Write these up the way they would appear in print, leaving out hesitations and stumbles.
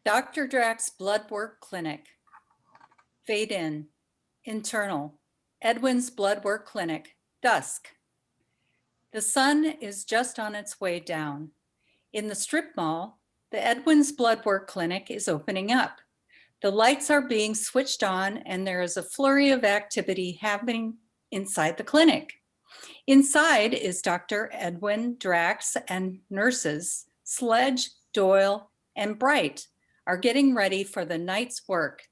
Dr. Draks Blood Work Clinic. Fade in. Internal. Edwin's Blood Work Clinic. Dusk. The sun is just on its way down. In the strip mall, the Edwin's Blood Work Clinic is opening up. The lights are being switched on and there is a flurry of activity happening inside the clinic. Inside is Dr. Edwin Draks and nurses Sledge, Doyle, and Bright are getting ready for the night's work.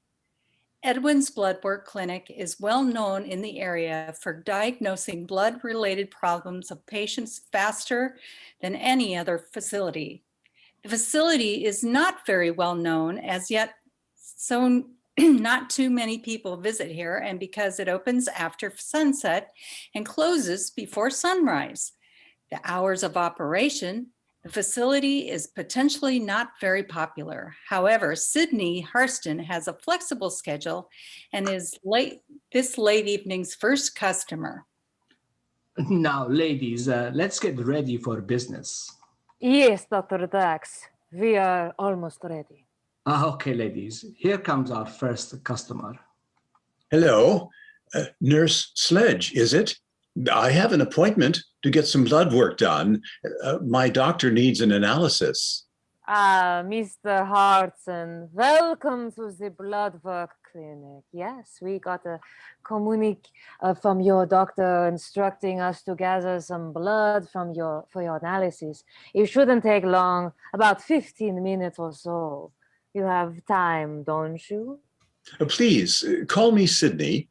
Edwin's Blood Work Clinic is well known in the area for diagnosing blood-related problems of patients faster than any other facility. The facility is not very well known as yet, so not too many people visit here, and because it opens after sunset and closes before sunrise. The hours of operation, the facility is potentially not very popular. However, Sidney Hartson has a flexible schedule and is this late evening's first customer. Now, ladies, let's get ready for business. Yes, Dr. Draks, we are almost ready. Okay, ladies, here comes our first customer. Hello, Nurse Sledge, is it? I have an appointment to get some blood work done. My doctor needs an analysis. Mr. Hartson, welcome to the Blood Work Clinic. Yes, we got a communique from your doctor instructing us to gather some blood for your analysis. It shouldn't take long, about 15 minutes or so. You have time, don't you? Please, call me Sidney.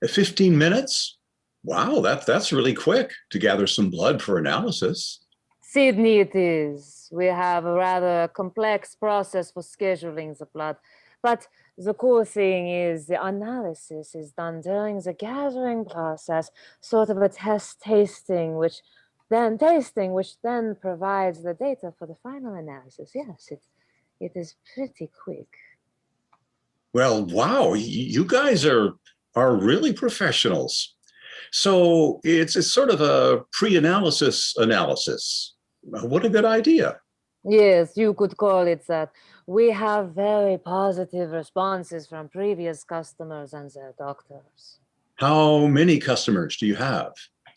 15 minutes? Wow, that's really quick to gather some blood for analysis. Sidney it is. We have a rather complex process for scheduling the blood. But the cool thing is the analysis is done during the gathering process, sort of a tasting, which then provides the data for the final analysis. Yes, it is pretty quick. Well, wow, you guys are really professionals. So it's sort of a pre-analysis analysis. What a good idea. Yes, you could call it that. We have very positive responses from previous customers and their doctors. How many customers do you have?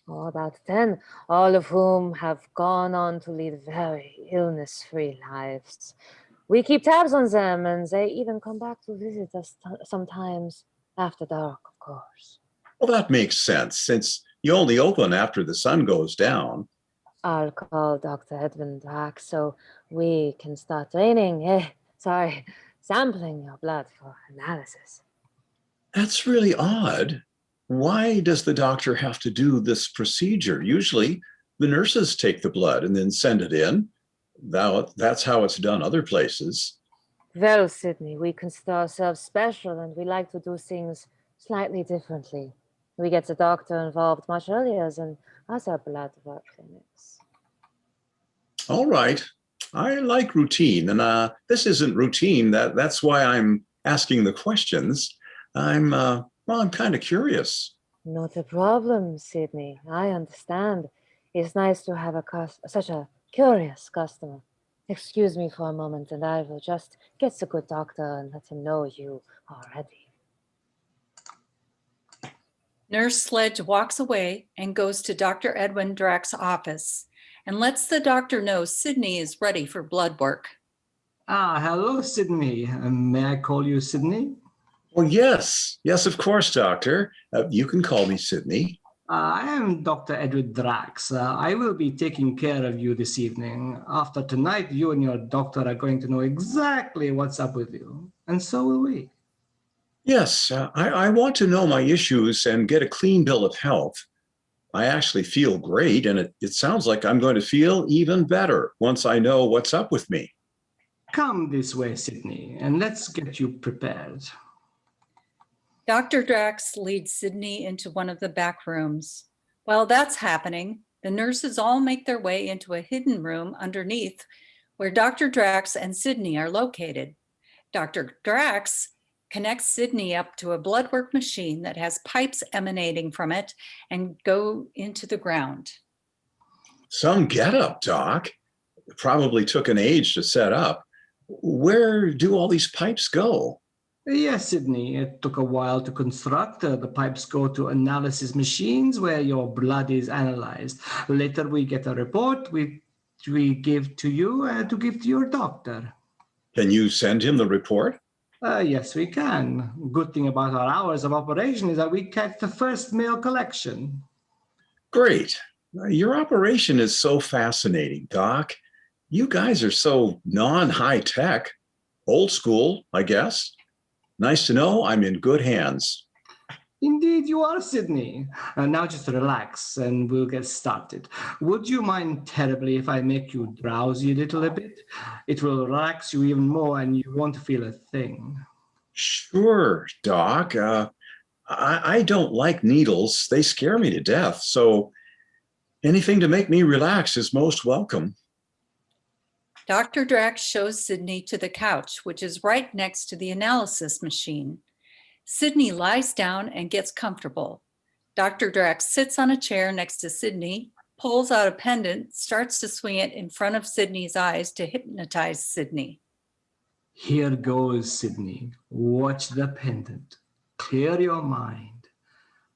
Oh, about 10, all of whom have gone on to lead very illness-free lives. We keep tabs on them, and they even come back to visit us sometimes after dark, of course. Well, that makes sense, since you only open after the sun goes down. I'll call Dr. Edwin Draks so we can start sampling your blood for analysis. That's really odd. Why does the doctor have to do this procedure? Usually, the nurses take the blood and then send it in. That's how it's done other places. Well, Sidney, we consider ourselves special and we like to do things slightly differently. We get the doctor involved much earlier than other blood work clinics. All right. I like routine, and this isn't routine. That's why I'm asking the questions. I'm kind of curious. Not a problem, Sidney. I understand. It's nice to have such a curious customer. Excuse me for a moment, and I will just get the good doctor and let him know you are ready. Nurse Sledge walks away and goes to Dr. Edwin Draks' office and lets the doctor know Sidney is ready for blood work. Hello, Sidney. May I call you Sidney? Well, yes, of course, doctor. You can call me Sidney. I am Dr. Edwin Draks. I will be taking care of you this evening. After tonight, you and your doctor are going to know exactly what's up with you, and so will we. Yes, I want to know my issues and get a clean bill of health. I actually feel great, and it sounds like I'm going to feel even better once I know what's up with me. Come this way, Sidney, and let's get you prepared. Dr. Draks leads Sidney into one of the back rooms. While that's happening, the nurses all make their way into a hidden room underneath where Dr. Draks and Sidney are located. Dr. Draks connects Sidney up to a blood work machine that has pipes emanating from it and go into the ground. Some getup, Doc. It probably took an age to set up. Where do all these pipes go? Yes, Sidney, it took a while to construct. The pipes go to analysis machines where your blood is analyzed. Later, we get a report we give to you to give to your doctor. Can you send him the report? Yes, we can. Good thing about our hours of operation is that we catch the first mail collection. Great. Your operation is so fascinating, Doc. You guys are so non-high tech, old school, I guess. Nice to know I'm in good hands. Indeed, you are, Sidney. Now just relax and we'll get started. Would you mind terribly if I make you drowsy a little bit? It will relax you even more and you won't feel a thing. Sure, Doc. I don't like needles. They scare me to death. So anything to make me relax is most welcome. Dr. Draks shows Sidney to the couch, which is right next to the analysis machine. Sidney lies down and gets comfortable. Dr. Draks sits on a chair next to Sidney, pulls out a pendant, starts to swing it in front of Sidney's eyes to hypnotize Sidney. Here goes, Sidney. Watch the pendant. Clear your mind.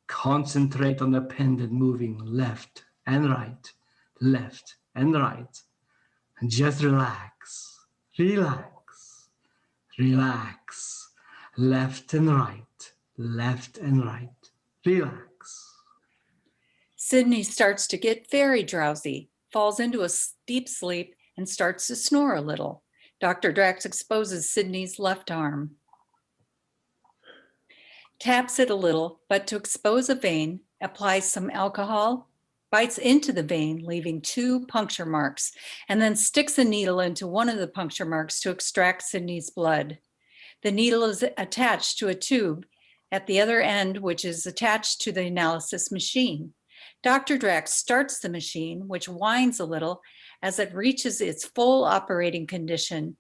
Concentrate on the pendant moving left and right, left and right. And just relax, relax, relax. Left and right, relax. Sidney starts to get very drowsy, falls into a deep sleep, and starts to snore a little. Dr. Draks exposes Sidney's left arm, taps it a little, but to expose a vein, applies some alcohol, bites into the vein, leaving 2 puncture marks, and then sticks a needle into one of the puncture marks to extract Sidney's blood. The needle is attached to a tube at the other end, which is attached to the analysis machine. Dr. Draks starts the machine, which whines a little as it reaches its full operating condition.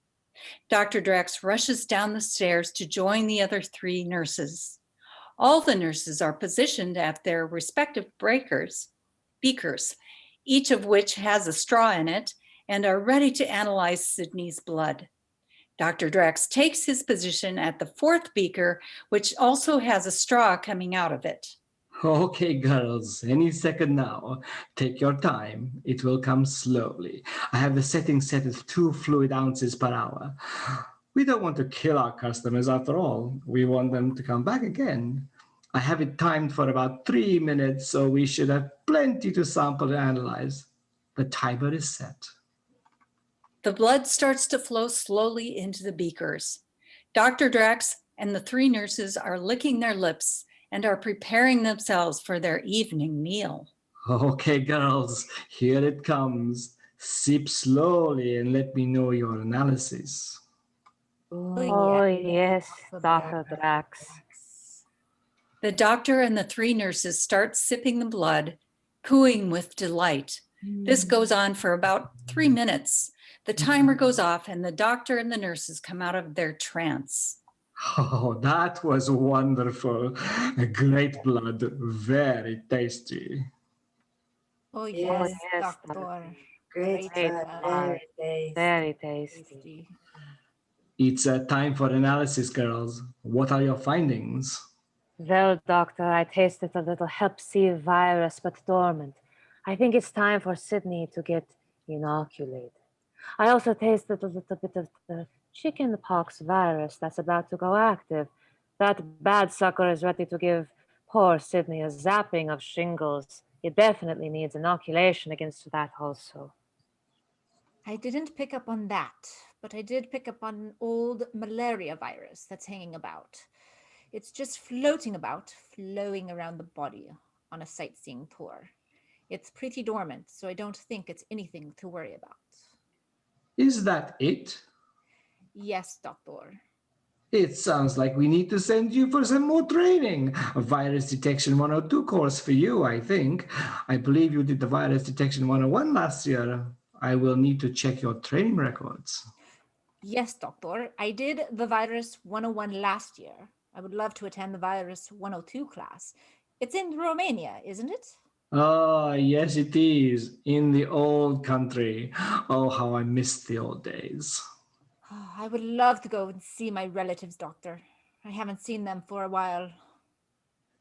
Dr. Draks rushes down the stairs to join the other 3 nurses. All the nurses are positioned at their respective beakers, each of which has a straw in it, and are ready to analyze Sidney's blood. Dr. Draks takes his position at the 4th beaker, which also has a straw coming out of it. Okay, girls, any second now. Take your time. It will come slowly. I have the setting set at 2 fluid ounces per hour. We don't want to kill our customers after all. We want them to come back again. I have it timed for about 3 minutes, so we should have plenty to sample and analyze. The timer is set. The blood starts to flow slowly into the beakers. Dr. Draks and the 3 nurses are licking their lips and are preparing themselves for their evening meal. Okay, girls, here it comes. Sip slowly and let me know your analysis. Oh, yes, Dr. Draks. The doctor and the 3 nurses start sipping the blood, cooing with delight. This goes on for about 3 minutes. The timer goes off and the doctor and the nurses come out of their trance. Oh, that was wonderful. Great blood, very tasty. Oh yes, yes, Doctor. doctor. Great Great blood, blood. very Very tasty. Tasty. It's time for analysis, girls. What are your findings? Well, doctor, I tasted a little Hep C virus, but dormant. I think it's time for Sidney to get inoculated. I also tasted a little bit of the chickenpox virus that's about to go active. That bad sucker is ready to give poor Sidney a zapping of shingles. He definitely needs inoculation against that also. I didn't pick up on that, but I did pick up on an old malaria virus that's hanging about. It's just floating about, flowing around the body on a sightseeing tour. It's pretty dormant, so I don't think it's anything to worry about. Is that it? Yes, doctor. It sounds like we need to send you for some more training. A virus detection 102 course for you, I think. I believe you did the virus detection 101 last year. I will need to check your training records. Yes, doctor. I did the virus 101 last year. I would love to attend the virus 102 class. It's in Romania, isn't it? Oh, yes, it is. In the old country. Oh, how I miss the old days. Oh, I would love to go and see my relatives, Doctor. I haven't seen them for a while.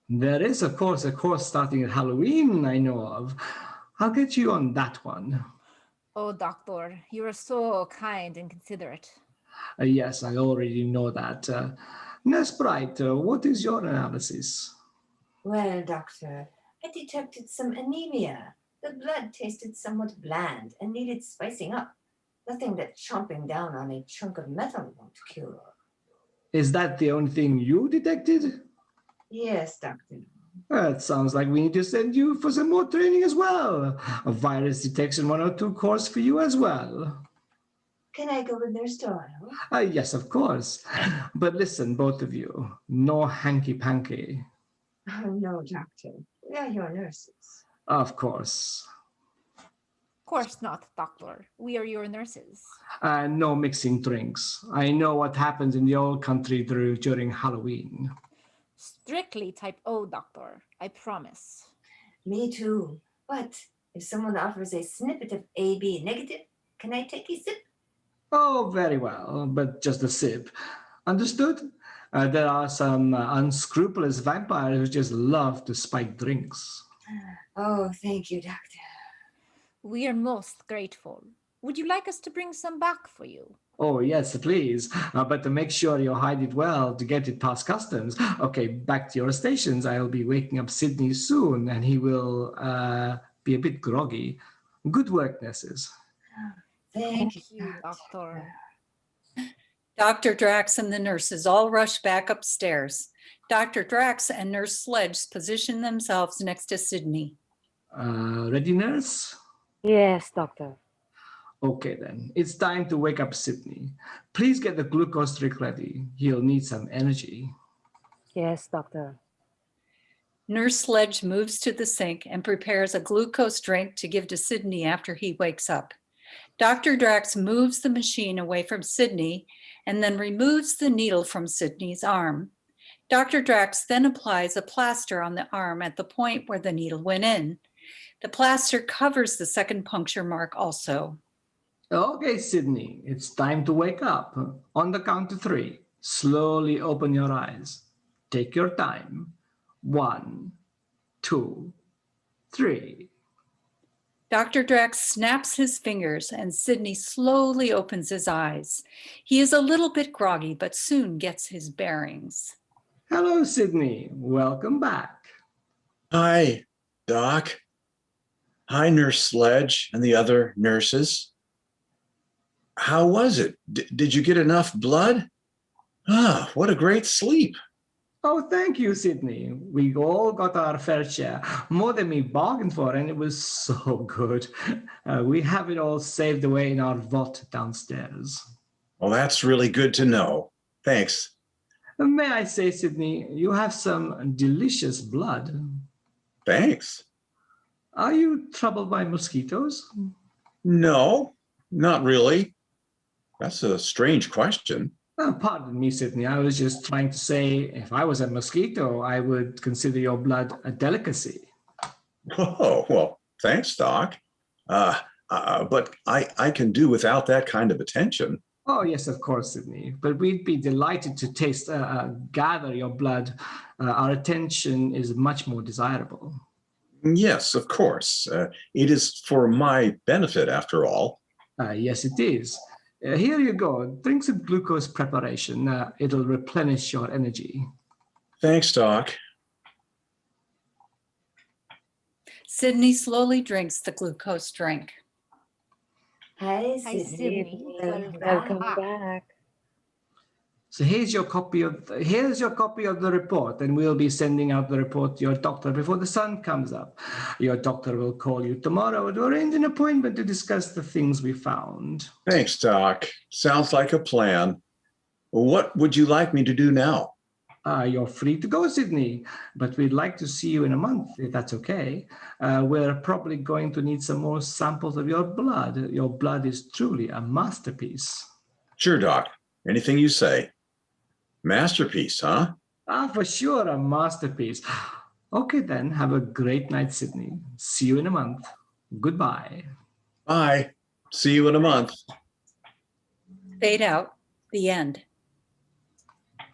There is, of course, a course starting at Halloween I know of. I'll get you on that one. Oh, Doctor, you are so kind and considerate. Yes, I already know that. Nurse Bright, what is your analysis? Well, Doctor, I detected some anemia. The blood tasted somewhat bland and needed spicing up. Nothing that chomping down on a chunk of metal won't cure. Is that the only thing you detected? Yes, Doctor. It sounds like we need to send you for some more training as well. A virus detection 102 course for you as well. Can I go with Nurse Doyle? Yes, of course. But listen, both of you, no hanky-panky. Oh, no, Doctor. We are your nurses. Of course. Of course not, Doctor. We are your nurses. No mixing drinks. I know what happens in the old country during Halloween. Strictly type O, Doctor. I promise. Me too. But if someone offers a snippet of AB negative, can I take a sip? Oh, very well, but just a sip. Understood? There are some unscrupulous vampires who just love to spike drinks. Oh, thank you, Doctor. We are most grateful. Would you like us to bring some back for you? Oh, yes, please. But to make sure you hide it well to get it past customs. Okay, back to your stations. I'll be waking up Sidney soon, and he will be a bit groggy. Good work, nurses. Thank you, Doctor. Dr. Draks and the nurses all rush back upstairs. Dr. Draks and Nurse Sledge position themselves next to Sidney. Ready, nurse? Yes, Doctor. Okay, then. It's time to wake up Sidney. Please get the glucose drink ready. He'll need some energy. Yes, Doctor. Nurse Sledge moves to the sink and prepares a glucose drink to give to Sidney after he wakes up. Dr. Draks moves the machine away from Sidney and then removes the needle from Sidney's arm. Dr. Draks then applies a plaster on the arm at the point where the needle went in. The plaster covers the second puncture mark also. Okay, Sidney, it's time to wake up. On the count of 3, slowly open your eyes. Take your time. 1, 2, 3. Dr. Draks snaps his fingers and Sidney slowly opens his eyes. He is a little bit groggy, but soon gets his bearings. Hello, Sidney. Welcome back. Hi, Doc. Hi, Nurse Sledge and the other nurses. How was it? Did you get enough blood? Ah, what a great sleep. Oh, thank you, Sidney. We all got our fair share, more than we bargained for, and it was so good. We have it all saved away in our vault downstairs. Well, that's really good to know. Thanks. May I say, Sidney, you have some delicious blood. Thanks. Are you troubled by mosquitoes? No, not really. That's a strange question. Oh, pardon me, Sidney. I was just trying to say if I was a mosquito, I would consider your blood a delicacy. Oh, well, thanks, Doc. But I can do without that kind of attention. Oh, yes, of course, Sidney. But we'd be delighted to gather your blood. Our attention is much more desirable. Yes, of course. It is for my benefit, after all. Yes, it is. Here you go. Drink some glucose preparation. It'll replenish your energy. Thanks, Doc. Sidney slowly drinks the glucose drink. Hi, Hi, Sidney. Welcome back. So here's your copy of the report, and we'll be sending out the report to your doctor before the sun comes up. Your doctor will call you tomorrow to arrange an appointment to discuss the things we found. Thanks, Doc. Sounds like a plan. What would you like me to do now? You're free to go, Sidney, but we'd like to see you in a month, if that's okay. We're probably going to need some more samples of your blood. Your blood is truly a masterpiece. Sure, Doc. Anything you say. Masterpiece, huh? For sure, a masterpiece. Okay, then, have a great night, Sidney. See you in a month. Goodbye. Bye. See you in a month. Fade out. The end.